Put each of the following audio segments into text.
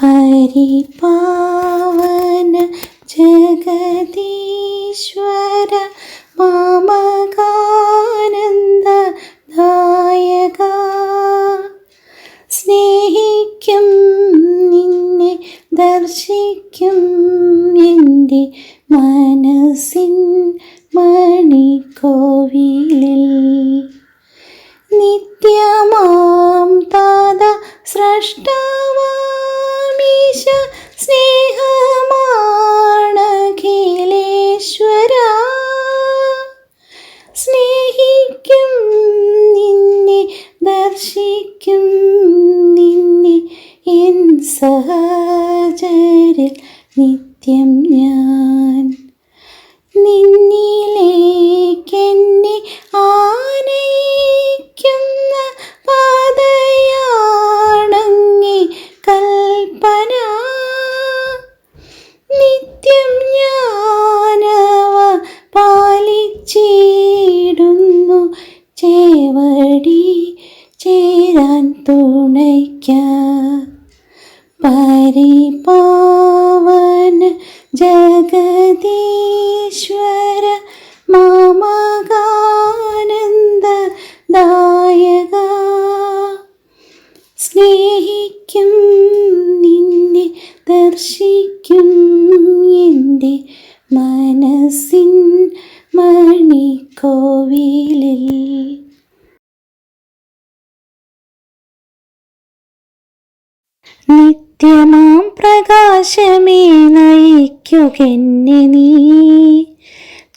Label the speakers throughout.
Speaker 1: പരിപാവന ജഗദീശ്വര മാമകാനന്ദദായക, സ്നേഹിക്കും നിന്നെ ദർശിക്കും എൻ്റെ മനസ്സിൻ മണിക്കോവിലിൽ. നിത്യമാം താത സ്രഷ്ടാവാമീശ സ്നേഹമാണഖിലേശ്വര, സ്നേഹിക്കും നിന്നെ ദർശിക്കും നിന്നെ എൻ സഹചരിൽ നിത്യം ഞാൻ. നിന്നിലേക്കെന്നെ ആനയിക്കുന്ന പാതയാണങ്ങേ കൽപ്പന, നിത്യം ഞാനവ പാലിച്ചിടുന്നു ചേവടി ചേരാൻ തുണയ്ക്കാൻ. പരിപാവന ജഗദീശ്വര മാമകാനന്ദദായക, സ്നേഹിക്കും നിന്നെ ദർശിക്കും എൻ്റെ മനസ്സിൻ മണിക്കോവിലിൽ. നിത്യമാം പ്രകാശമേ നയിക്കുകെന്നെ നീ,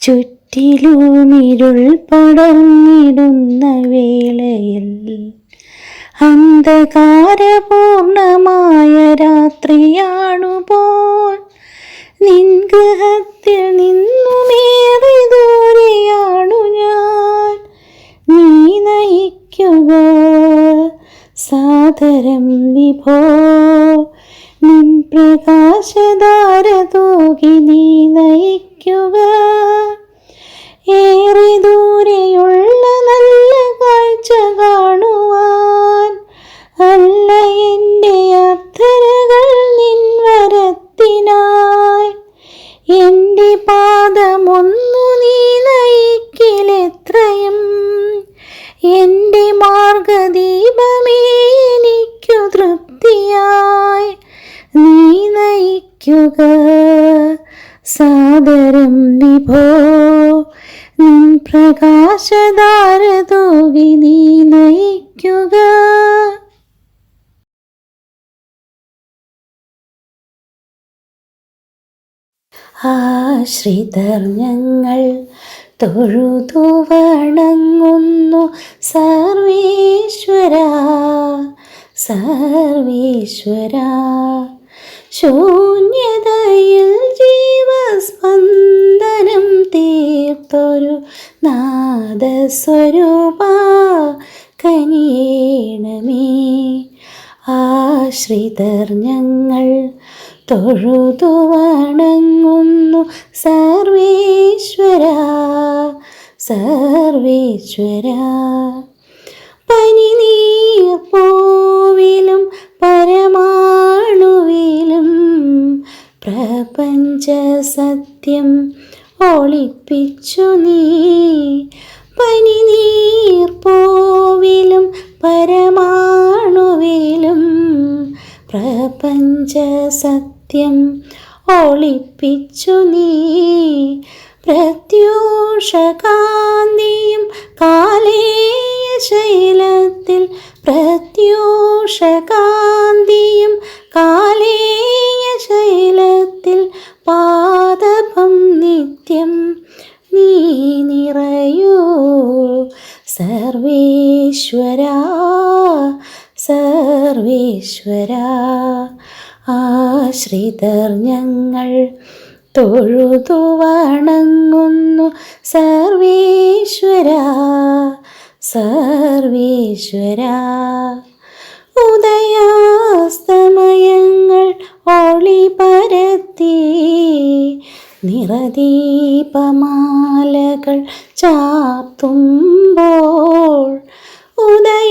Speaker 1: ചുറ്റിലുമിരുൾ പടർന്നിടുന്ന വേളയിൽ അന്ധകാരപൂർണമായ രാത്രിയാണുപോൽ നിൻ ഗൃഹത്തിൽ നിന്നുമേറെ ദൂരെയാണു ഞാൻ. നീ നയിക്കുക സാദരം വിഭോ, നിൻ പ്രകാശധാര തൂകി നീ നയിക്കുക. ഏറെ ദൂരെയുള്ള നല്ല കാഴ്ച കാണുവാൻ അല്ല എൻ്റെ അർത്ഥനകൾ നിൻ വരത്തിനായി. എൻ്റെ പാദമൊന്നു നീ നയിക്കിലെത്രയും, എൻ്റെ മാർഗദീപമേ എനിക്കു തൃപ്തിയായി. നീ നയിക്കുക സാദരം വിഭോ, നിൻ പ്രകാശധാര തൂകി നീ നയിക്കുക. ആശ്രിതർ ഞങ്ങൾ തൊഴുതു വണങ്ങുന്നു സർവേശ്വര സർവേശ്വര. ശൂന്യതയിൽ ജീവസ്പന്ദനം തീർത്തൊരു നാദസ്വരൂപ കനിയേണമേ. ആശ്രിതർ ഞങ്ങൾ തൊഴുതു വണങ്ങുന്നു സർവേശ്വര സർവേശ്വര. പനിനീർപ്പൂവിലും പരമാണുവിലും പ്രപഞ്ച സത്യം ഒളിപ്പിച്ചു നീ. പനിനീർപ്പൂവിലും പരമാണുവിലും പ്രപഞ്ച സത്യം ഒളിപ്പിച്ചു നീ. പ്രത്യൂഷകാന്തിയും കാലേയ ശൈലത്തിൽ പ്രത്യൂഷകാന്തിയും കാലേയ ശൈലത്തിൽ പാദപം നിത്യം നീ നിറയൂ സർവേശ്വര സർവേശ്വര. ആശ്രിതർ ഞങ്ങൾ തൊഴുതു വണങ്ങുന്നു സർവേശ്വര സർവേശ്വര. ഉദയാസ്തമയങ്ങൾ ഒളി പരത്തി നിറദീപമാലകൾ ചാർത്തുമ്പോൾ, ഉദയാസ്തമയങ്ങൾ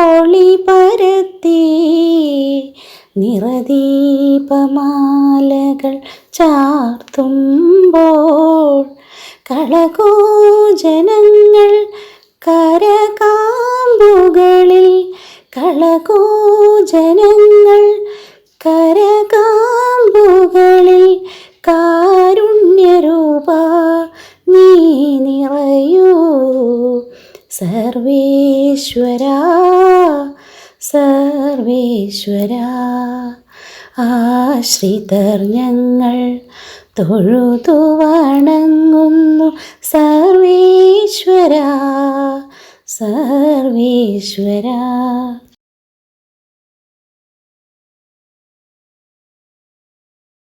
Speaker 1: ഒളി പരത്തി നിറദീപമാലകൾ ചാർത്തുമ്പോൾ കളകൂജനങ്ങൾ കരകാമ്പുകളിൽ കളകൂജനങ്ങൾ കരകാമ്പുകളിൽ കാരുണ്യരൂപ നീ നിറയൂ സർവേശ്വരാ സർവേശ്വരാ. ആശ്രിതർ ഞങ്ങൾ തൊഴുതു വണങ്ങുന്നു സർവേശ്വരാ സർവേശ്വരാ.